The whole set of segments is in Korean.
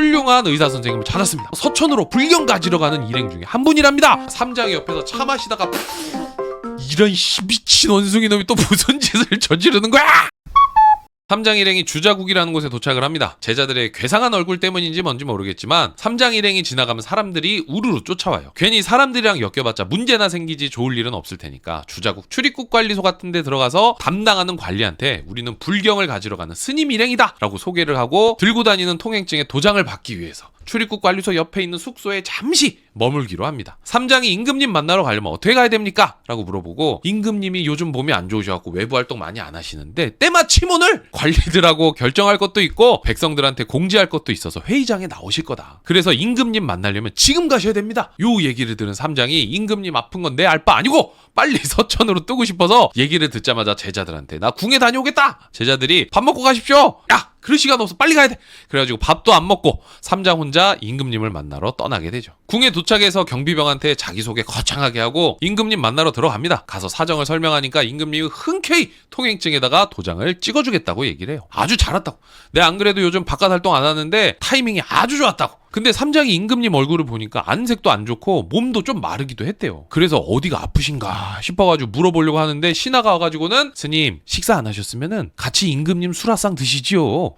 훌륭한 의사 선생님을 찾았습니다. 서천으로 불경 가지러 가는 일행 중에 한 분이랍니다. 삼장이 옆에서 차 마시다가 이런 미친 원숭이 놈이 또 무슨 짓을 저지르는 거야? 삼장 일행이 주자국이라는 곳에 도착을 합니다. 제자들의 괴상한 얼굴 때문인지 뭔지 모르겠지만 삼장 일행이 지나가면 사람들이 우르르 쫓아와요. 괜히 사람들이랑 엮여봤자 문제나 생기지 좋을 일은 없을 테니까 주자국 출입국 관리소 같은 데 들어가서 담당하는 관리한테 우리는 불경을 가지러 가는 스님 일행이다 라고 소개를 하고 들고 다니는 통행증의 도장을 받기 위해서 출입국 관리소 옆에 있는 숙소에 잠시 머물기로 합니다. 삼장이 임금님 만나러 가려면 어떻게 가야 됩니까? 라고 물어보고 임금님이 요즘 몸이 안 좋으셔갖고 외부 활동 많이 안 하시는데 때마침 오늘 관리들하고 결정할 것도 있고 백성들한테 공지할 것도 있어서 회의장에 나오실 거다. 그래서 임금님 만나려면 지금 가셔야 됩니다. 요 얘기를 들은 삼장이 임금님 아픈 건 내 알 바 아니고 빨리 서천으로 뜨고 싶어서 얘기를 듣자마자 제자들한테 나 궁에 다녀오겠다. 제자들이 밥 먹고 가십시오. 야! 그럴 시간 없어. 빨리 가야 돼. 그래가지고 밥도 안 먹고 삼장 혼자 임금님을 만나러 떠나게 되죠. 궁에 도착해서 경비병한테 자기소개 거창하게 하고 임금님 만나러 들어갑니다. 가서 사정을 설명하니까 임금님이 흔쾌히 통행증에다가 도장을 찍어주겠다고 얘기를 해요. 아주 잘했다고. 내가 안 그래도 요즘 바깥 활동 안 하는데 타이밍이 아주 좋았다고. 근데 삼장이 임금님 얼굴을 보니까 안색도 안 좋고 몸도 좀 마르기도 했대요. 그래서 어디가 아프신가 싶어가지고 물어보려고 하는데 신하가 와가지고는 스님 식사 안 하셨으면은 같이 임금님 수라상 드시지요.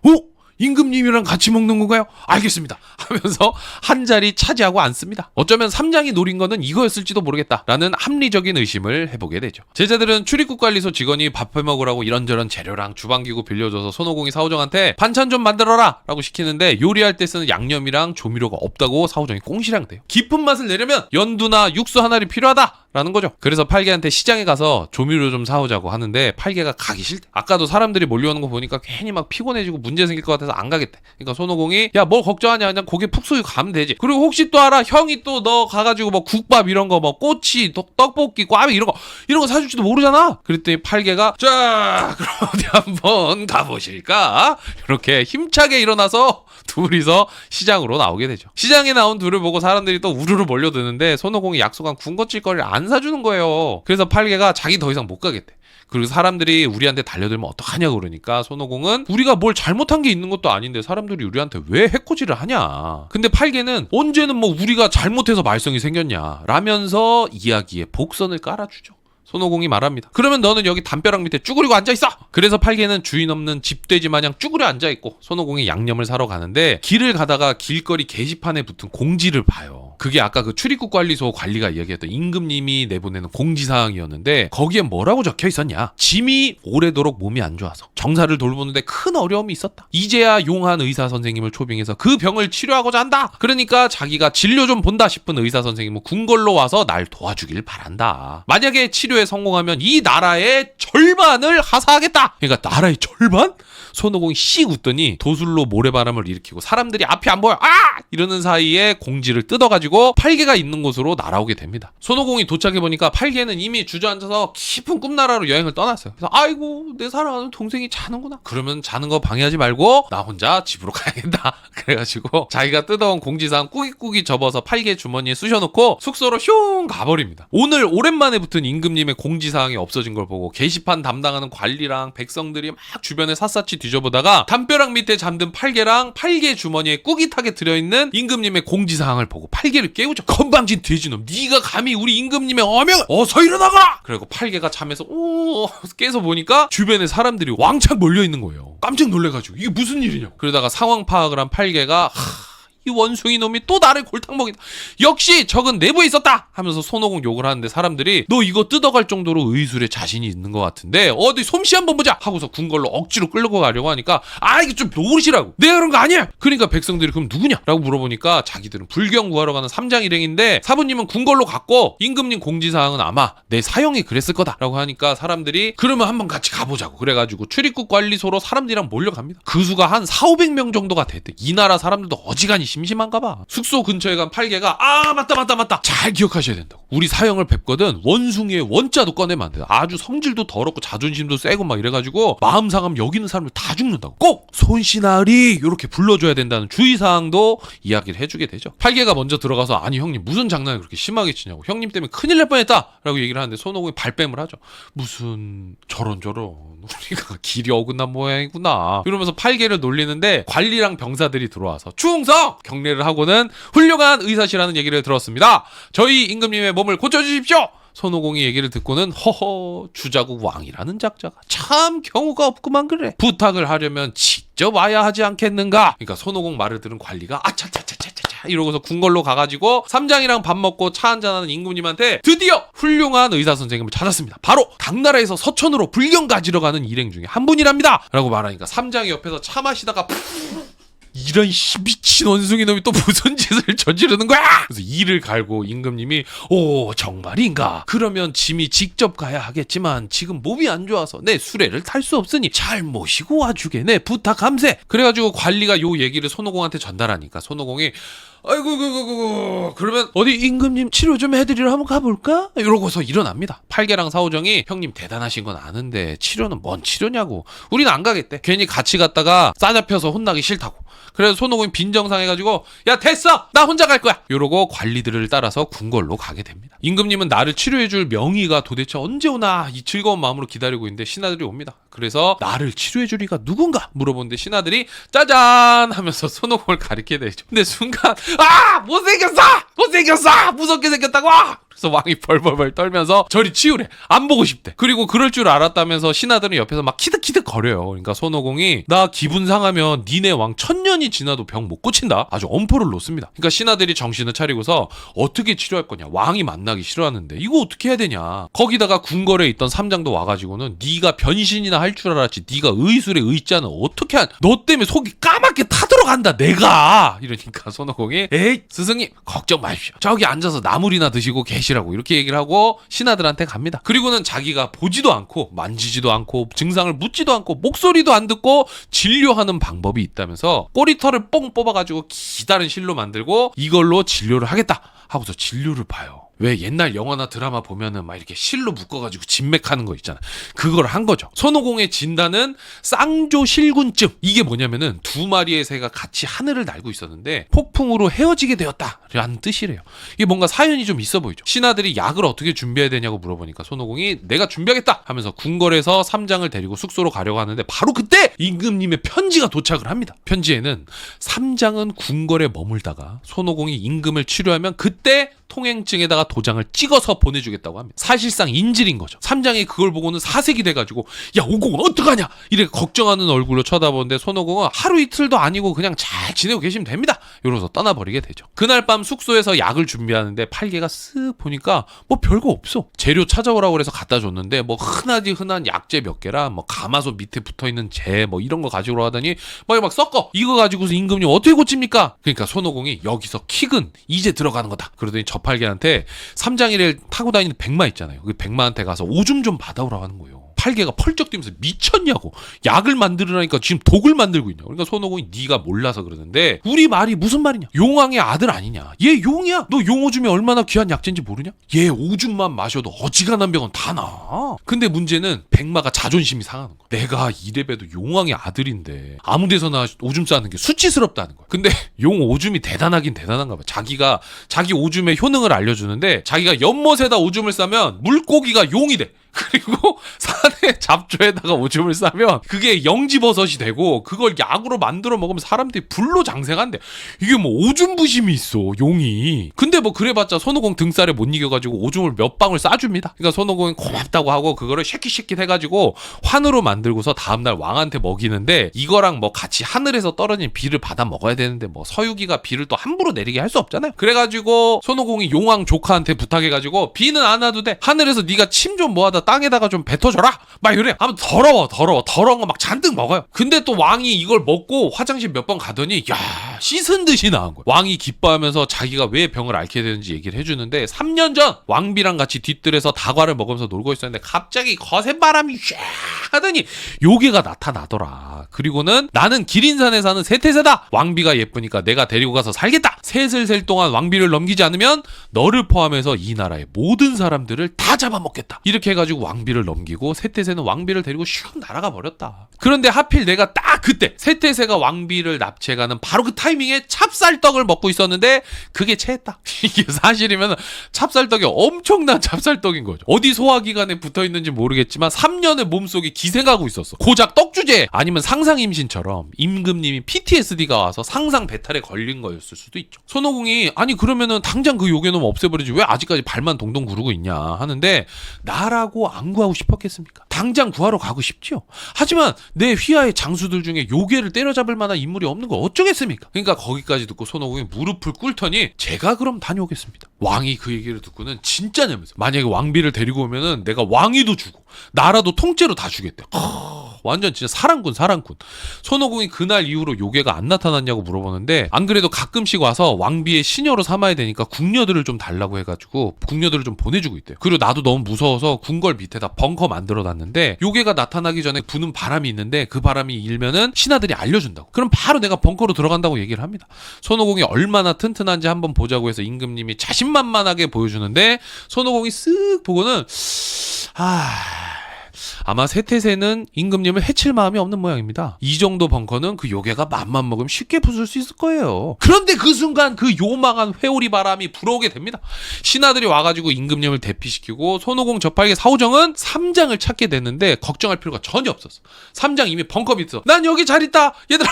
임금님이랑 같이 먹는 건가요? 알겠습니다. 하면서 한 자리 차지하고 앉습니다. 어쩌면 삼장이 노린 거는 이거였을지도 모르겠다라는 합리적인 의심을 해보게 되죠. 제자들은 출입국관리소 직원이 밥 해먹으라고 이런저런 재료랑 주방기구 빌려줘서 손오공이 사오정한테 반찬 좀 만들어라 라고 시키는데 요리할 때 쓰는 양념이랑 조미료가 없다고 사오정이 꽁시랑대요. 깊은 맛을 내려면 연두나 육수 한 알이 필요하다 라는 거죠. 그래서 팔개한테 시장에 가서 조미료 좀 사오자고 하는데 팔개가 가기 싫대. 아까도 사람들이 몰려오는 거 보니까 괜히 막 피곤해지고 문제 생길 것 같아서 안 가겠대. 그러니까 손오공이 야 뭘 걱정하냐 그냥 고기 푹 쏘고 가면 되지. 그리고 혹시 또 알아 형이 또 너 가가지고 뭐 국밥 이런 거 뭐 꼬치 떡볶이 꽈배기 이런 거 사줄지도 모르잖아. 그랬더니 팔개가 자 그럼 어디 한번 가보실까? 이렇게 힘차게 일어나서 둘이서 시장으로 나오게 되죠. 시장에 나온 둘을 보고 사람들이 또 우르르 몰려드는데 손오공이 약속한 군것질거리를 안 사주는 거예요. 그래서 팔개가 자기 더 이상 못 가겠대. 그리고 사람들이 우리한테 달려들면 어떡하냐고 그러니까 손오공은 우리가 뭘 잘못한 게 있는 것도 아닌데 사람들이 우리한테 왜 해코지를 하냐. 근데 팔개는 언제는 뭐 우리가 잘못해서 말썽이 생겼냐 라면서 이야기에 복선을 깔아주죠. 손오공이 말합니다. 그러면 너는 여기 담벼락 밑에 쭈그리고 앉아있어! 그래서 팔개는 주인 없는 집돼지 마냥 쭈그려 앉아있고 손오공이 양념을 사러 가는데 길을 가다가 길거리 게시판에 붙은 공지를 봐요. 그게 아까 그 출입국관리소 관리가 이야기했던 임금님이 내보내는 공지사항이었는데 거기에 뭐라고 적혀 있었냐. 짐이 오래도록 몸이 안 좋아서 정사를 돌보는데 큰 어려움이 있었다. 이제야 용한 의사 선생님을 초빙해서 그 병을 치료하고자 한다. 그러니까 자기가 진료 좀 본다 싶은 의사 선생님은 궁궐로 와서 날 도와주길 바란다. 만약에 치료에 성공하면 이 나라의 절반을 하사하겠다. 그러니까 나라의 절반? 손오공이 씩 웃더니 도술로 모래바람을 일으키고 사람들이 앞이 안 보여 이러는 사이에 공지를 뜯어가지고 팔개가 있는 곳으로 날아오게 됩니다. 손오공이 도착해보니까 팔개는 이미 주저앉아서 깊은 꿈나라로 여행을 떠났어요. 그래서 아이고 내 사랑하는 동생이 자는구나. 그러면 자는 거 방해하지 말고 나 혼자 집으로 가야겠다. 그래가지고 자기가 뜯어온 공지사항 꾸깃꾸깃 접어서 팔개 주머니에 쑤셔놓고 숙소로 슝 가버립니다. 오늘 오랜만에 붙은 임금님의 공지사항이 없어진 걸 보고 게시판 담당하는 관리랑 백성들이 막 주변에 샅샅이 뒤져보다가 담벼락 밑에 잠든 팔개랑 팔개 주머니에 꾸깃하게 들어있는 임금님의 공지사항을 보고 팔개를 깨우죠. 건방진 돼지놈 네가 감히 우리 임금님의 어명을 어서 일어나거라. 그리고 팔개가 잠에서 깨서 보니까 주변에 사람들이 왕창 몰려있는 거예요. 깜짝 놀래가지고 이게 무슨 일이냐고. 그러다가 상황 파악을 한 팔개가 이 원숭이 놈이 또 나를 골탕 먹인다. 역시 적은 내부에 있었다 하면서 손오공 욕을 하는데 사람들이 너 이거 뜯어갈 정도로 의술에 자신이 있는 것 같은데 어디 솜씨 한번 보자 하고서 궁궐로 억지로 끌고 가려고 하니까 이게 좀 노릇이라고. 내가 그런 거 아니야. 그러니까 백성들이 그럼 누구냐 라고 물어보니까 자기들은 불경 구하러 가는 삼장 일행인데 사부님은 궁궐로 갔고 임금님 공지사항은 아마 내 사형이 그랬을 거다 라고 하니까 사람들이 그러면 한번 같이 가보자고. 그래가지고 출입국 관리소로 사람들이랑 몰려갑니다. 그 수가 한 4,500명 정도가 됐대. 이 나라 사람들도 어지간히 심심한가 봐. 숙소 근처에 간 팔개가 맞다 잘 기억하셔야 된다고. 우리 사형을 뵙거든 원숭이의 원자도 꺼내면 안 돼. 아주 성질도 더럽고 자존심도 세고 막 이래가지고 마음 상하면 여기 있는 사람들 다 죽는다고. 꼭 손씨나리 이렇게 불러줘야 된다는 주의사항도 이야기를 해주게 되죠. 팔개가 먼저 들어가서 아니 형님 무슨 장난을 그렇게 심하게 치냐고. 형님 때문에 큰일 날 뻔했다 라고 얘기를 하는데 손오공이 발뺌을 하죠. 무슨 저런 우리가 길이 어긋난 모양이구나 이러면서 팔개를 놀리는데 관리랑 병사들이 들어와서 충성! 경례를 하고는 훌륭한 의사시라는 얘기를 들었습니다. 저희 임금님의 몸을 고쳐주십시오! 손오공이 얘기를 듣고는 허허 주자국 왕이라는 작자가 참 경우가 없구만 그래. 부탁을 하려면 직접 와야 하지 않겠는가. 그러니까 손오공 말을 들은 관리가 아차차차차차 이러고서 궁궐로 가가지고 삼장이랑 밥 먹고 차 한잔하는 임금님한테 드디어 훌륭한 의사 선생님을 찾았습니다. 바로 당나라에서 서천으로 불경 가지러 가는 일행 중에 한 분이랍니다 라고 말하니까 삼장이 옆에서 차 마시다가 이런 미친 원숭이 놈이 또 무슨 짓을 저지르는 거야? 그래서 이를 갈고 임금님이 오 정말인가? 그러면 짐이 직접 가야 하겠지만 지금 몸이 안 좋아서 내 수레를 탈 수 없으니 잘 모시고 와주겠네 부탁함세. 그래가지고 관리가 요 얘기를 손오공한테 전달하니까 손오공이 아이고 그러면 어디 임금님 치료 좀 해드리러 한번 가볼까? 이러고서 일어납니다. 팔개랑 사오정이 형님 대단하신 건 아는데 치료는 뭔 치료냐고. 우리는 안 가겠대. 괜히 같이 갔다가 싸잡혀서 혼나기 싫다고. 그래서 손오공이 빈정상해가지고 야 됐어 나 혼자 갈 거야 이러고 관리들을 따라서 궁궐로 가게 됩니다. 임금님은 나를 치료해줄 명의가 도대체 언제 오나 이 즐거운 마음으로 기다리고 있는데 신하들이 옵니다. 그래서 나를 치료해주리가 누군가 물어보는데 신하들이 짜잔 하면서 손오공을 가리키게 되죠. 근데 순간 못생겼어 무섭게 생겼다고. 그래서 왕이 벌벌벌 떨면서 저리 치우래 안 보고 싶대. 그리고 그럴 줄 알았다면서 신하들은 옆에서 막 키득키득 거려요. 그러니까 손오공이 나 기분 상하면 니네 왕 1000년이 지나도 병 못 고친다 아주 엄포를 놓습니다. 그러니까 신하들이 정신을 차리고서 어떻게 치료할 거냐. 왕이 만나기 싫어하는데 이거 어떻게 해야 되냐. 거기다가 궁궐에 있던 삼장도 와가지고는 네가 변신이나 할 줄 알았지 네가 의술의 의자는 어떻게 너 때문에 속이 까맣게 타들어간다 내가. 이러니까 손오공이 에이 스승님 걱정 마십시오. 저기 앉아서 나물이나 드시고 계시라고 이렇게 얘기를 하고 신하들한테 갑니다. 그리고는 자기가 보지도 않고 만지지도 않고 증상을 묻지도 않고 목소리도 안 듣고 진료하는 방법이 있다면서 꼬리털을 뽕 뽑아가지고 기다란 실로 만들고 이걸로 진료를 하겠다 하고서 진료를 봐요. 왜 옛날 영화나 드라마 보면은 막 이렇게 실로 묶어가지고 진맥하는 거 있잖아. 그걸 한 거죠. 손오공의 진단은 쌍조실군증. 이게 뭐냐면은 두 마리의 새가 같이 하늘을 날고 있었는데 폭풍으로 헤어지게 되었다라는 뜻이래요. 이게 뭔가 사연이 좀 있어 보이죠. 신하들이 약을 어떻게 준비해야 되냐고 물어보니까 손오공이 내가 준비하겠다 하면서 궁궐에서 삼장을 데리고 숙소로 가려고 하는데 바로 그때 임금님의 편지가 도착을 합니다. 편지에는 삼장은 궁궐에 머물다가 손오공이 임금을 치료하면 그때 통행증에다가 도장을 찍어서 보내주겠다고 합니다. 사실상 인질인 거죠. 삼장이 그걸 보고는 사색이 돼가지고 야 오공은 어떡하냐 이래 걱정하는 얼굴로 쳐다보는데 손오공은 하루 이틀도 아니고 그냥 잘 지내고 계시면 됩니다 이러면서 떠나버리게 되죠. 그날 밤 숙소에서 약을 준비하는데 팔개가 쓱 보니까 뭐 별거 없어. 재료 찾아오라고 그래서 갖다 줬는데 뭐 흔한 약재 몇 개랑 뭐 가마솥 밑에 붙어있는 재 뭐 이런 거 가지고 가더니 막 섞어. 이거 가지고서 임금님 어떻게 고칩니까? 그러니까 손오공이 여기서 킥은 이제 들어가는 거다. 그러더니 저팔개한테 삼장이를 타고 다니는 백마 있잖아요. 그 백마한테 가서 오줌 좀 받아오라고 하는 거예요. 팔개가 펄쩍 뛰면서 미쳤냐고. 약을 만들으라니까 지금 독을 만들고 있냐고. 그러니까 손오공이 네가 몰라서 그러는데 우리 말이 무슨 말이냐. 용왕의 아들 아니냐. 얘 용이야. 너 용오줌이 얼마나 귀한 약재인지 모르냐. 얘 오줌만 마셔도 어지간한 병은 다 나아. 근데 문제는 백마가 자존심이 상하는 거야. 내가 이래봬도 용왕의 아들인데 아무 데서나 오줌 싸는 게 수치스럽다는 거야. 근데 용 오줌이 대단하긴 대단한가 봐. 자기가 자기 오줌의 효능을 알려주는데 자기가 연못에다 오줌을 싸면 물고기가 용이 돼. 그리고 산에 잡초에다가 오줌을 싸면 그게 영지버섯이 되고 그걸 약으로 만들어 먹으면 사람들이 불로 장생한대. 이게 뭐 오줌 부심이 있어 용이. 근데 뭐 그래봤자 손오공 등살에 못 이겨가지고 오줌을 몇 방울 싸줍니다. 그러니까 손오공이 고맙다고 하고 그거를 쉐킷쉐킷 해가지고 환으로 만들고서 다음날 왕한테 먹이는데 이거랑 뭐 같이 하늘에서 떨어진 비를 받아 먹어야 되는데 뭐 서유기가 비를 또 함부로 내리게 할 수 없잖아요. 그래가지고 손오공이 용왕 조카한테 부탁해가지고 비는 안 와도 돼. 하늘에서 네가 침 좀 모아다 때마다 땅에다가 좀 뱉어줘라 막 이래. 하면 더러운 거 막 잔뜩 먹어요. 근데 또 왕이 이걸 먹고 화장실 몇 번 가더니 야 씻은 듯이 나은 거야. 왕이 기뻐하면서 자기가 왜 병을 앓게 되는지 얘기를 해주는데 3년 전 왕비랑 같이 뒤뜰에서 다과를 먹으면서 놀고 있었는데 갑자기 거센 바람이 쫙 하더니 요괴가 나타나더라. 그리고는 나는 기린산에 사는 세태세다. 왕비가 예쁘니까 내가 데리고 가서 살겠다. 셋을 셀 동안 왕비를 넘기지 않으면 너를 포함해서 이 나라의 모든 사람들을 다 잡아먹겠다. 이렇게 해가지고 왕비를 넘기고 세태세는 왕비를 데리고 슉 날아가 버렸다. 그런데 하필 내가 딱 그때 세태세가 왕비를 납치해가는 바로 그 타이밍에 찹쌀떡을 먹고 있었는데 그게 체했다. 이게 사실이면 찹쌀떡이 엄청난 찹쌀떡인 거죠. 어디 소화기관에 붙어있는지 모르겠지만 3년을 몸속에 기생하고 있었어. 고작 떡주제 아니면 상상임신처럼 임금님이 PTSD가 와서 상상 배탈에 걸린 거였을 수도 있죠. 손오공이 아니 그러면은 당장 그 요괴놈 없애버리지 왜 아직까지 발만 동동 구르고 있냐 하는데 나라고 안 구하고 싶었겠습니까? 당장 구하러 가고 싶지요. 하지만 내 휘하의 장수들 중에 요괴를 때려잡을 만한 인물이 없는 거 어쩌겠습니까? 그러니까 거기까지 듣고 손오공이 무릎을 꿇더니 제가 그럼 다녀오겠습니다. 왕이 그 얘기를 듣고는 진짜 내면서 만약에 왕비를 데리고 오면은 내가 왕위도 주고 나라도 통째로 다 주겠대. 완전 진짜 사랑꾼. 손오공이 그날 이후로 요괴가 안 나타났냐고 물어보는데 안 그래도 가끔씩 와서 왕비의 시녀로 삼아야 되니까 궁녀들을 좀 달라고 해가지고 궁녀들을 좀 보내주고 있대요. 그리고 나도 너무 무서워서 궁궐 밑에다 벙커 만들어놨는데 요괴가 나타나기 전에 부는 바람이 있는데 그 바람이 일면은 신하들이 알려준다고. 그럼 바로 내가 벙커로 들어간다고 얘기를 합니다. 손오공이 얼마나 튼튼한지 한번 보자고 해서 임금님이 자신만만하게 보여주는데 손오공이 쓱 보고는 아마 세태세는 임금님을 해칠 마음이 없는 모양입니다. 이 정도 벙커는 그 요괴가 맘만 먹으면 쉽게 부술 수 있을 거예요. 그런데 그 순간 그 요망한 회오리 바람이 불어오게 됩니다. 신하들이 와가지고 임금님을 대피시키고 손오공 저팔계 사오정은 삼장을 찾게 됐는데 걱정할 필요가 전혀 없었어. 삼장 이미 벙커 밑에 있어. 난 여기 잘 있다. 얘들아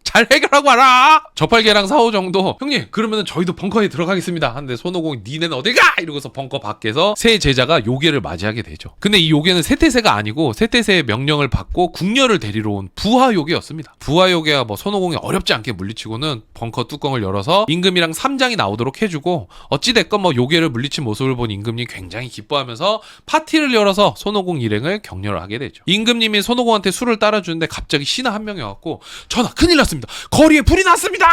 잘 해결하고 와라. 저팔계랑 사오정도 형님 그러면은 저희도 벙커에 들어가겠습니다 하는데 손오공이 니네는 어디 가? 이러고서 벙커 밖에서 새 제자가 요괴를 맞이하게 되죠. 근데 이 요괴는 세태세가 아니고 세태세의 명령을 받고 궁녀를 데리러 온 부하요괴였습니다. 부하요괴가 뭐 손오공이 어렵지 않게 물리치고는 벙커 뚜껑을 열어서 임금이랑 삼장이 나오도록 해주고 어찌됐건 뭐 요괴를 물리친 모습을 본 임금님이 굉장히 기뻐하면서 파티를 열어서 손오공 일행을 격려를 하게 되죠. 임금님이 손오공한테 술을 따라주는데 갑자기 신하 한 명이 와갖고 전하 큰일 났습니다. 거리에 불이 났습니다.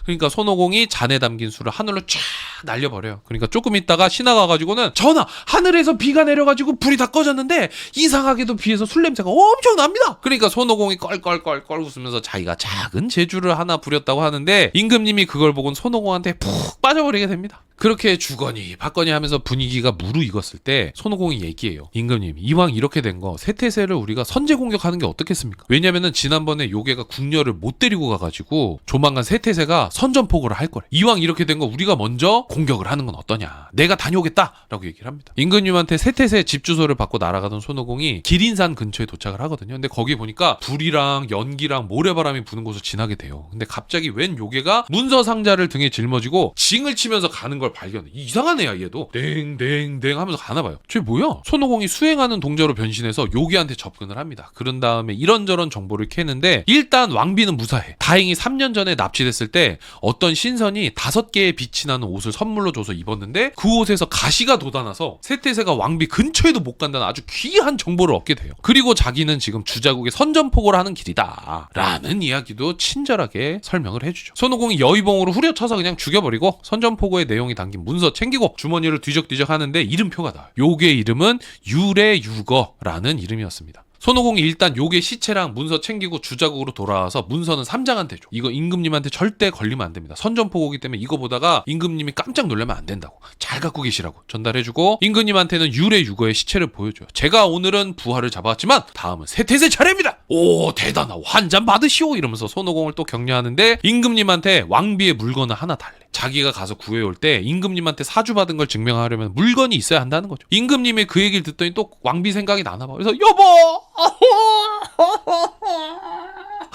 그러니까 손오공이 잔에 담긴 술을 하늘로 쫙 날려버려요. 그러니까 조금 있다가 신하가 와가지고는 전하 하늘에서 비가 내려가지고 불이 다 꺼졌는데 이상하게도 비에서 술 냄새가 엄청 납니다. 그러니까 손오공이 껄껄껄껄 웃으면서 자기가 작은 재주를 하나 부렸다고 하는데 임금님이 그걸 보고 손오공한테 푹 빠져버리게 됩니다. 그렇게 주거니 받거니 하면서 분위기가 무르익었을 때 손오공이 얘기해요. 임금님 이왕 이렇게 된 거 세태세를 우리가 선제 공격하는 게 어떻겠습니까? 왜냐면은 지난번에 요괴가 궁녀를 못 데리고 가가지고 조만간 세태세가 선전포고를 할 거래. 이왕 이렇게 된 거 우리가 먼저 공격을 하는 건 어떠냐. 내가 다녀오겠다 라고 얘기를 합니다. 임금님한테 세태세 집 주소를 받고 날아가던 손오공이 기린산 근처에 도착을 하거든요. 근데 거기 보니까 불이랑 연기랑 모래바람이 부는 곳을 지나게 돼요. 근데 갑자기 웬 요괴가 문서 상자를 등에 짊어지고 징을 치면서 가는 걸 발견해. 이상한 애야 얘도. 댕댕댕 하면서 가나봐요. 쟤 뭐야? 손오공이 수행하는 동자로 변신해서 요괴한테 접근을 합니다. 그런 다음에 이런저런 정보를 캐는데 일단 왕비는 무사해. 다행히 3년 전에 납치됐을 때 어떤 신선이 5개의 빛이 나는 옷을 선물로 줘서 입었는데 그 옷에서 가시가 돋아나서 세태세가 왕비 근처에도 못 간다는 아주 귀한 정보를 얻게 돼요. 그리고 자기는 지금 주자국에 선전포고를 하는 길이다 라는 이야기도 친절하게 설명을 해주죠. 손오공이 여의봉으로 후려쳐서 그냥 죽여버리고 선전포고의 내용이 담긴 문서 챙기고 주머니를 뒤적뒤적 하는데 이름표가 나와요. 요괴 이름은 유래유거라는 이름이었습니다. 손오공이 일단 요괴 시체랑 문서 챙기고 주자국으로 돌아와서 문서는 삼장한테 줘. 이거 임금님한테 절대 걸리면 안 됩니다. 선전포고기 때문에 이거 보다가 임금님이 깜짝 놀라면 안 된다고. 잘 갖고 계시라고 전달해주고 임금님한테는 유래유거의 시체를 보여줘요. 제가 오늘은 부하를 잡아왔지만 다음은 세태세 차례입니다. 오 대단하고 한 잔 받으시오 이러면서 손오공을 또 격려하는데 임금님한테 왕비의 물건을 하나 달래. 자기가 가서 구해올 때 임금님한테 사주받은 걸 증명하려면 물건이 있어야 한다는 거죠. 임금님이 그 얘기를 듣더니 또 왕비 생각이 나나 봐. 그래서 여보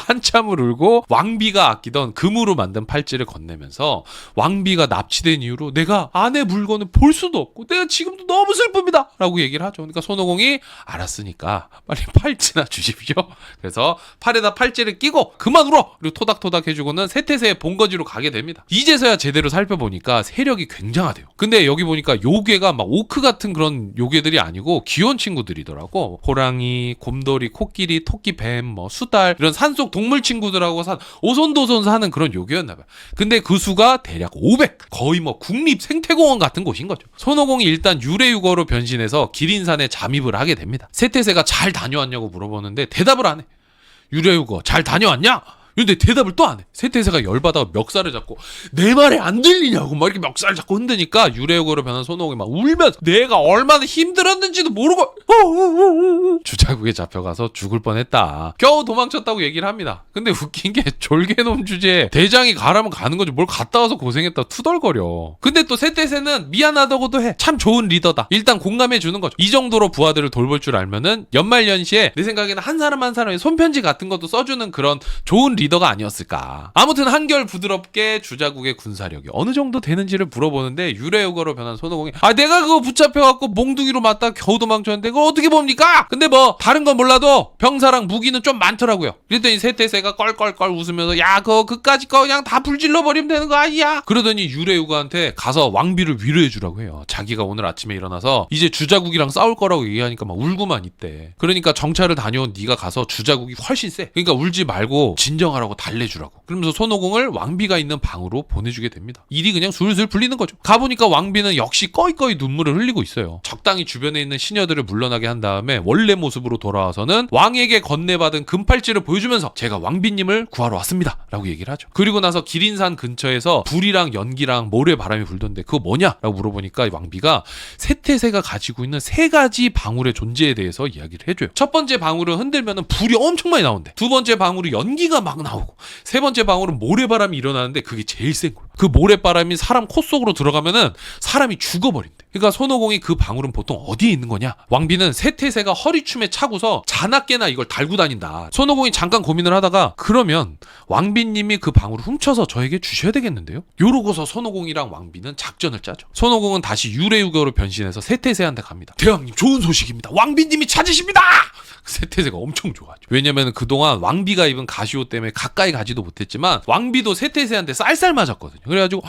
한참을 울고 왕비가 아끼던 금으로 만든 팔찌를 건네면서 왕비가 납치된 이후로 내가 아내 물건을 볼 수도 없고 내가 지금도 너무 슬픕니다 라고 얘기를 하죠. 그러니까 손오공이 알았으니까 빨리 팔찌나 주십시오. 그래서 팔에다 팔찌를 끼고 그만 울어! 그리고 토닥토닥 해주고는 세태세의 본거지로 가게 됩니다. 이제서야 제대로 살펴보니까 세력이 굉장하대요. 근데 여기 보니까 요괴가 막 오크 같은 그런 요괴들이 아니고 귀여운 친구들이더라고. 호랑이, 곰돌이, 코끼리, 토끼, 뱀, 뭐 수달 이런 산속 동물 친구들하고 오손도손 사는 그런 요괴였나봐요. 근데 그 수가 대략 500! 거의 뭐 국립 생태공원 같은 곳인 거죠. 손오공이 일단 유래유거로 변신해서 기린산에 잠입을 하게 됩니다. 세태세가 잘 다녀왔냐고 물어보는데 대답을 안 해. 유래유거 잘 다녀왔냐? 근데 대답을 또 안 해. 세태세가 열받아 멱살을 잡고 내 말이 안 들리냐고 막 이렇게 멱살을 잡고 흔드니까 유래역으로 변한 손오공이 막 울면서 내가 얼마나 힘들었는지도 모르고 주자국에 잡혀가서 죽을 뻔했다. 겨우 도망쳤다고 얘기를 합니다. 근데 웃긴 게 졸개놈 주제에 대장이 가라면 가는 거지 뭘 갔다 와서 고생했다 투덜거려. 근데 또 세태세는 미안하다고도 해. 참 좋은 리더다. 일단 공감해 주는 거죠. 이 정도로 부하들을 돌볼 줄 알면은 연말연시에 내 생각에는 한 사람 한 사람의 손편지 같은 것도 써주는 그런 좋은 리더가 아니었을까. 아무튼 한결 부드럽게 주자국의 군사력이 어느 정도 되는지를 물어보는데 유래역어로 변한 손오공이 내가 그거 붙잡혀갖고 몽둥이로 맞다 겨우 도망쳤는데 그걸 어떻게 봅니까? 근데 뭐 다른 건 몰라도 병사랑 무기는 좀 많더라고요. 그랬더니 세태세가 껄껄껄 웃으면서 야 그거 그까짓 거 그냥 다 불질러 버리면 되는 거 아니야? 그러더니 유래우가한테 가서 왕비를 위로해 주라고 해요. 자기가 오늘 아침에 일어나서 이제 주자국이랑 싸울 거라고 얘기하니까 막 울고만 있대. 그러니까 정찰을 다녀온 네가 가서 주자국이 훨씬 세. 그러니까 울지 말고 진정하라고 달래주라고. 그러면서 손오공을 왕비가 있는 방으로 보내주게 됩니다. 일이 그냥 술술 풀리는 거죠. 가보니까 왕비는 역시 꺼이꺼이 눈물을 흘리고 있어요. 적당히 주변에 있는 시녀들을 물러나게 한 다음에 원래 모습으로 돌아와서는 왕에게 건네받은 금팔찌를 보여주면서 제가 왕비님을 구하러 왔습니다 라고 얘기를 하죠. 그리고 나서 기린산 근처에서 불이랑 연기랑 모래바람이 불던데 그거 뭐냐? 라고 물어보니까 왕비가 세태세가 가지고 있는 3가지 방울의 존재에 대해서 이야기를 해줘요. 첫 번째 방울은 흔들면 불이 엄청 많이 나온대. 두 번째 방울은 연기가 막 나오고 세 번째 방울은 모래바람이 일어나는데 그게 제일 센 거야. 그 모래바람이 사람 코 속으로 들어가면은 사람이 죽어버린대. 그러니까 손오공이 그 방울은 보통 어디에 있는 거냐? 왕비는 세태세가 허리춤에 차고서 자나깨나 이걸 달고 다닌다. 손오공이 잠깐 고민을 하다가 그러면 왕비님이 그 방울을 훔쳐서 저에게 주셔야 되겠는데요? 요러고서 손오공이랑 왕비는 작전을 짜죠. 손오공은 다시 유래유교로 변신해서 세태세한테 갑니다. 대왕님 좋은 소식입니다. 왕비님이 찾으십니다. 세태세가 엄청 좋아하죠. 왜냐면 그동안 왕비가 입은 가시옷 때문에 가까이 가지도 못했지만 왕비도 세태세한테 쌀쌀 맞았거든요. 그래가지고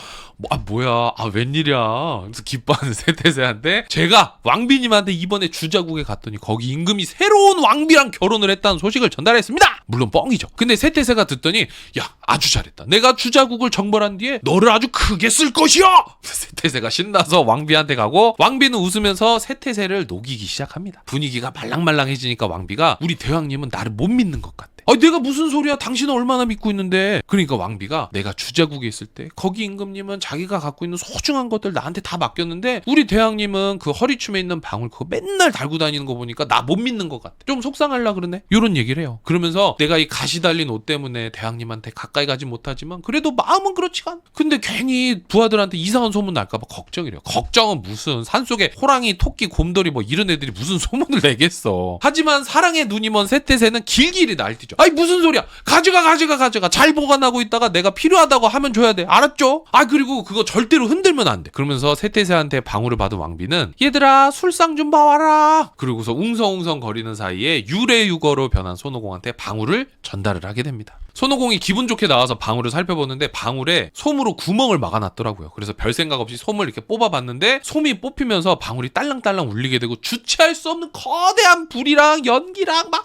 뭐야 웬일이야. 그래서 기뻐하는 세태세한테 제가 왕비님한테 이번에 주자국에 갔더니 거기 임금이 새로운 왕비랑 결혼을 했다는 소식을 전달했습니다. 물론 뻥이죠. 근데 세태세가 듣더니 야 아주 잘했다. 내가 주자국을 정벌한 뒤에 너를 아주 크게 쓸 것이야. 세태세가 신나서 왕비한테 가고 왕비는 웃으면서 세태세를 녹이기 시작합니다. 분위기가 말랑말랑해지니까 왕비가 우리 대왕님은 나를 못 믿는 것 같대. 내가 무슨 소리야? 당신은 얼마나 믿고 있는데. 그러니까 왕비가 내가 주자국에 있을 때 거기 임금님은 자기가 갖고 있는 소중한 것들 나한테 다 맡겼는데 우리 대왕님은 그 허리춤에 있는 방울 그거 맨날 달고 다니는 거 보니까 나 못 믿는 것 같아. 좀 속상하려 그러네. 이런 얘기를 해요. 그러면서 내가 이 가시 달린 옷 때문에 대왕님한테 가까이 가지 못하지만 그래도 마음은 그렇지가 않아. 근데 괜히 부하들한테 이상한 소문 날까봐 걱정이래요. 걱정은 무슨 산속에 호랑이, 토끼, 곰돌이 뭐 이런 애들이 무슨 소문을 내겠어. 하지만 사랑의 눈이 먼 세태세는 길길이 날뛰죠. 무슨 소리야? 가져가. 잘 보관하고 있다가 내가 필요하다고 하면 줘야 돼. 알았죠? 그리고 그거 절대로 흔들면 안 돼. 그러면서 세태세한테 방울을 받은 왕비는 얘들아 술상 좀 봐와라. 그러고서 웅성웅성 거리는 사이에 유래유거로 변한 손오공한테 방울을 전달을 하게 됩니다. 손오공이 기분 좋게 나와서 방울을 살펴보는데 방울에 솜으로 구멍을 막아놨더라고요. 그래서 별 생각 없이 솜을 이렇게 뽑아봤는데 솜이 뽑히면서 방울이 딸랑딸랑 울리게 되고 주체할 수 없는 거대한 불이랑 연기랑 막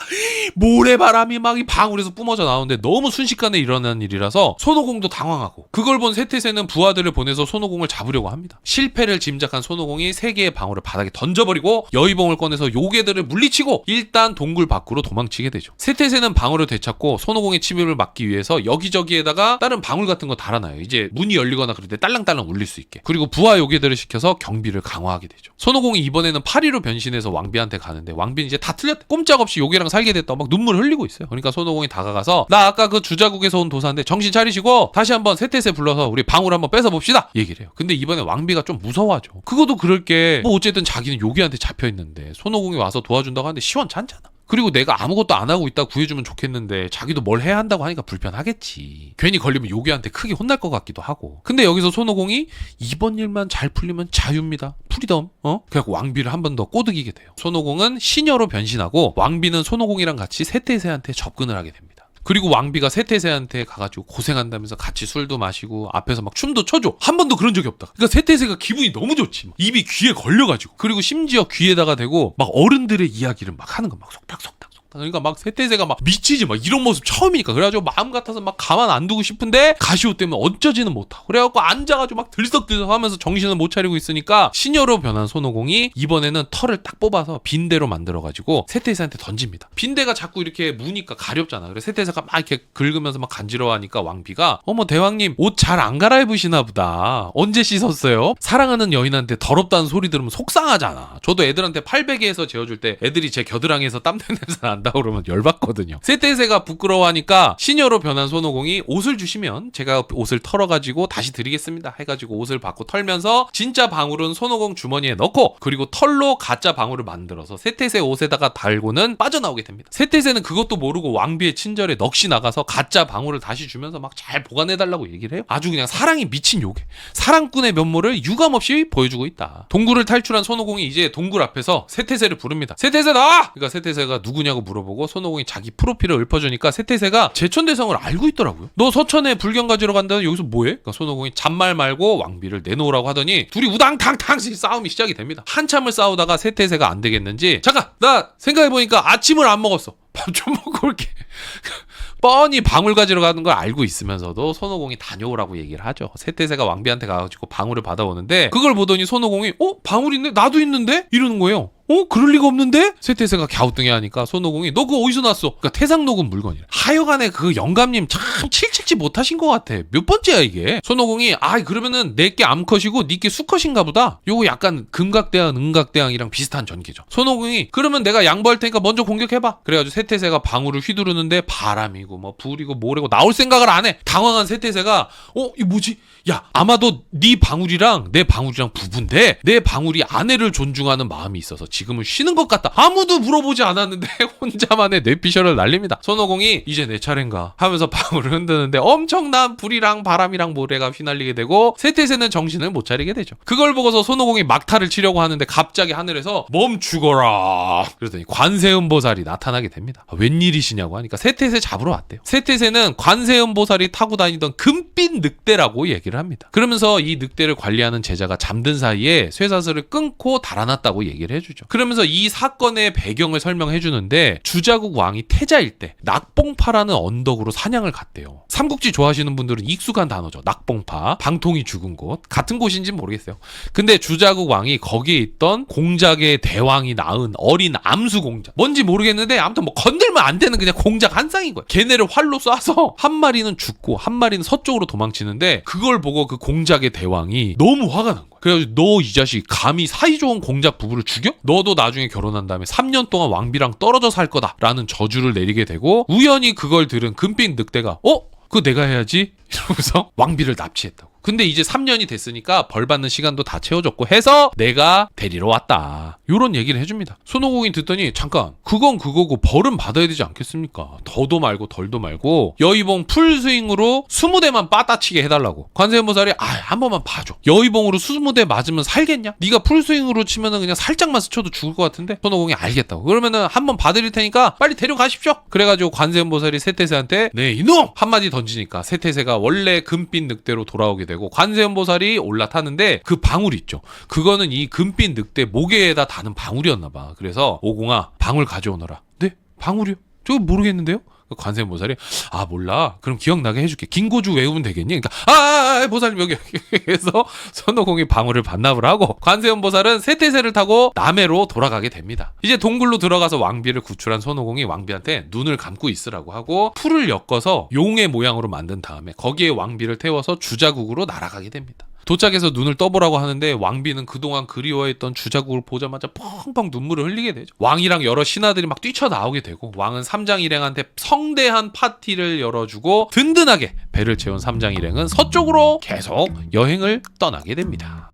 모래바람이 막 이 방울에서 뿜어져 나오는데 너무 순식간에 일어난 일이라서 손오공도 당황하고 그걸 본 세태세는 부하들을 보내서 손오공을 잡으려고 합니다. 실패를 짐작한 손오공이 3개의 방울을 바닥에 던져버리고 여의봉을 꺼내서 요괴들을 물리치고 일단 동굴 밖으로 도망치게 되죠. 세태세는 방울을 되찾고 손오공의 침입을 막기 위해서 여기저기에다가 다른 방울 같은 거 달아놔요. 이제 문이 열리거나 그럴 때 딸랑딸랑 울릴 수 있게. 그리고 부하 요괴들을 시켜서 경비를 강화하게 되죠. 손오공이 이번에는 파리로 변신해서 왕비한테 가는데 왕비는 이제 다 틀렸대. 꼼짝없이 요괴랑 살게 됐다. 막 눈물 흘리고 있어요. 그러니까 손오공이 다가가서 나 아까 그 주자국에서 온 도사인데 정신 차리시고 다시 한번 세태세 불러서 우리 방울 한번 뺏어봅시다. 얘기를 해요. 근데 이번에 왕비가 좀 무서워하죠. 그것도 그럴 게 뭐 어쨌든 자기는 요괴한테 잡혀있는데 손오공이 와서 도와준다고 하는데 시원찮잖아. 그리고 내가 아무것도 안 하고 있다 구해주면 좋겠는데 자기도 뭘 해야 한다고 하니까 불편하겠지. 괜히 걸리면 요괴한테 크게 혼날 것 같기도 하고. 근데 여기서 손오공이 이번 일만 잘 풀리면 자유입니다. 프리덤. 그래갖고 왕비를 한 번 더 꼬드기게 돼요. 손오공은 시녀로 변신하고 왕비는 손오공이랑 같이 세태세한테 접근을 하게 됩니다. 그리고 왕비가 세태세한테 가가지고 고생한다면서 같이 술도 마시고 앞에서 막 춤도 춰줘. 한 번도 그런 적이 없다. 그러니까 세태세가 기분이 너무 좋지. 막 입이 귀에 걸려가지고. 그리고 심지어 귀에다가 대고 막 어른들의 이야기를 막 하는 거 막 속닥속닥. 그러니까 막 세태세가 막 미치지 막 이런 모습 처음이니까. 그래가지고 마음 같아서 막 가만 안 두고 싶은데 가시오 때문에 어쩌지는 못하고. 그래갖고 앉아가지고 막 들썩들썩 하면서 정신을 못 차리고 있으니까 시녀로 변한 손오공이 이번에는 털을 딱 뽑아서 빈대로 만들어가지고 세태세한테 던집니다. 빈대가 자꾸 이렇게 무니까 가렵잖아. 그래서 세태세가 막 이렇게 긁으면서 막 간지러워하니까 왕비가 어머 대왕님 옷 잘 안 갈아입으시나 보다. 언제 씻었어요? 사랑하는 여인한테 더럽다는 소리 들으면 속상하잖아. 저도 애들한테 팔베개에서 재워줄 때 애들이 제 겨드랑이에서 땀내 냄새 난다 그러면 열받거든요. 세태세가 부끄러워하니까 시녀로 변한 손오공이 옷을 주시면 제가 옷을 털어가지고 다시 드리겠습니다 해가지고 옷을 받고 털면서 진짜 방울은 손오공 주머니에 넣고 그리고 털로 가짜 방울을 만들어서 세태세 옷에다가 달고는 빠져나오게 됩니다. 세태세는 그것도 모르고 왕비의 친절에 넋이 나가서 가짜 방울을 다시 주면서 막 잘 보관해달라고 얘기를 해요. 아주 그냥 사랑이 미친 요괴, 사랑꾼의 면모를 유감없이 보여주고 있다. 동굴을 탈출한 손오공이 이제 동굴 앞에서 세태세를 부릅니다. 세태세 나와! 그러니까 세태세가 누구냐고 물어보고 손오공이 자기 프로필을 읊어주니까 세태세가 제천대성을 알고 있더라고요. 너 서천에 불경 가지러 간다는 여기서 뭐해? 그러니까 손오공이 잔말 말고 왕비를 내놓으라고 하더니 둘이 우당탕탕 싸움이 시작이 됩니다. 한참을 싸우다가 세태세가 안 되겠는지 잠깐 나 생각해보니까 아침을 안 먹었어. 밥 좀 먹고 올게. 뻔히 방울 가지러 가는 걸 알고 있으면서도 손오공이 다녀오라고 얘기를 하죠. 세태세가 왕비한테 가가지고 방울을 받아오는데 그걸 보더니 손오공이 방울 있네? 나도 있는데? 이러는 거예요. 그럴 리가 없는데? 세태세가 갸우뚱해 하니까 손오공이 너 그거 어디서 났어? 그러니까 태상 녹은 물건이래. 하여간에 그 영감님 참 칠칠치 못하신 것 같아. 몇 번째야 이게? 손오공이 그러면은 내게 암컷이고 니께 수컷인가 보다. 요거 약간 금각대왕 은각대왕이랑 비슷한 전개죠. 손오공이 그러면 내가 양보할 테니까 먼저 공격해봐. 그래가지고 세태세가 방울을 휘두르는데 바람이고 뭐 불이고 모래고 나올 생각을 안 해. 당황한 세태세가 이거 뭐지? 야 아마도 네 방울이랑 내 방울이랑 부부인데 내 방울이 아내를 존중하는 마음이 있어서 지금은 쉬는 것 같다. 아무도 물어보지 않았는데 혼자만의 뇌피셜을 날립니다. 손오공이 이제 내 차례인가 하면서 방울을 흔드는데 엄청난 불이랑 바람이랑 모래가 휘날리게 되고 세태세는 정신을 못 차리게 되죠. 그걸 보고서 손오공이 막타를 치려고 하는데 갑자기 하늘에서 멈추거라 그러더니 관세음보살이 나타나게 됩니다. 웬일이시냐고 하니까 세태세 잡으러 왔대요. 세태세는 관세음보살이 타고 다니던 금빛 늑대라고 얘기를 합니다. 그러면서 이 늑대를 관리하는 제자가 잠든 사이에 쇠사슬을 끊고 달아났다고 얘기를 해주죠. 그러면서 이 사건의 배경을 설명해 주는데 주자국 왕이 태자일 때 낙봉파라는 언덕으로 사냥을 갔대요. 삼국지 좋아하시는 분들은 익숙한 단어죠. 낙봉파, 방통이 죽은 곳. 같은 곳인지는 모르겠어요. 근데 주자국 왕이 거기에 있던 공작의 대왕이 낳은 어린 암수 공작. 뭔지 모르겠는데 아무튼 뭐 건들면 안 되는 그냥 공작 한 쌍인 거야. 걔네를 활로 쏴서 한 마리는 죽고 한 마리는 서쪽으로 도망치는데 그걸 보고 그 공작의 대왕이 너무 화가 난 거야. 그래가지고 너 이 자식 감히 사이좋은 공작 부부를 죽여? 너도 나중에 결혼한 다음에 3년 동안 왕비랑 떨어져 살 거다 라는 저주를 내리게 되고 우연히 그걸 들은 금빛 늑대가 그거 내가 해야지 이러면서 왕비를 납치했다고. 근데 이제 3년이 됐으니까 벌 받는 시간도 다 채워졌고 해서 내가 데리러 왔다. 요런 얘기를 해줍니다. 손오공이 듣더니 잠깐 그건 그거고 벌은 받아야 되지 않겠습니까? 더도 말고 덜도 말고 여의봉 풀스윙으로 20대만 빠따치게 해달라고. 관세음보살이 한 번만 봐줘. 여의봉으로 20대 맞으면 살겠냐? 네가 풀스윙으로 치면은 그냥 살짝만 스쳐도 죽을 것 같은데? 손오공이 알겠다고. 그러면은 한 번 봐드릴 테니까 빨리 데려가십시오. 그래가지고 관세음보살이 세태세한테 네 이놈! 한마디 던지니까 세태세가 원래 금빛 늑대로 돌아오게 되고 관세음보살이 올라타는데 그 방울 있죠. 그거는 이 금빛 늑대 목에다 다는 방울이었나 봐. 그래서 오공아 방울 가져오너라. 네? 방울이요? 저거 모르겠는데요? 관세음보살이 몰라. 그럼 기억나게 해줄게. 긴고주 외우면 되겠니? 그러니까 보살님 여기 해서 손오공이 방울을 반납을 하고 관세음보살은 세태세를 타고 남해로 돌아가게 됩니다. 이제 동굴로 들어가서 왕비를 구출한 손오공이 왕비한테 눈을 감고 있으라고 하고 풀을 엮어서 용의 모양으로 만든 다음에 거기에 왕비를 태워서 주자국으로 날아가게 됩니다. 도착해서 눈을 떠보라고 하는데 왕비는 그동안 그리워했던 주자국을 보자마자 펑펑 눈물을 흘리게 되죠. 왕이랑 여러 신하들이 막 뛰쳐나오게 되고 왕은 삼장일행한테 성대한 파티를 열어주고 든든하게 배를 채운 삼장일행은 서쪽으로 계속 여행을 떠나게 됩니다.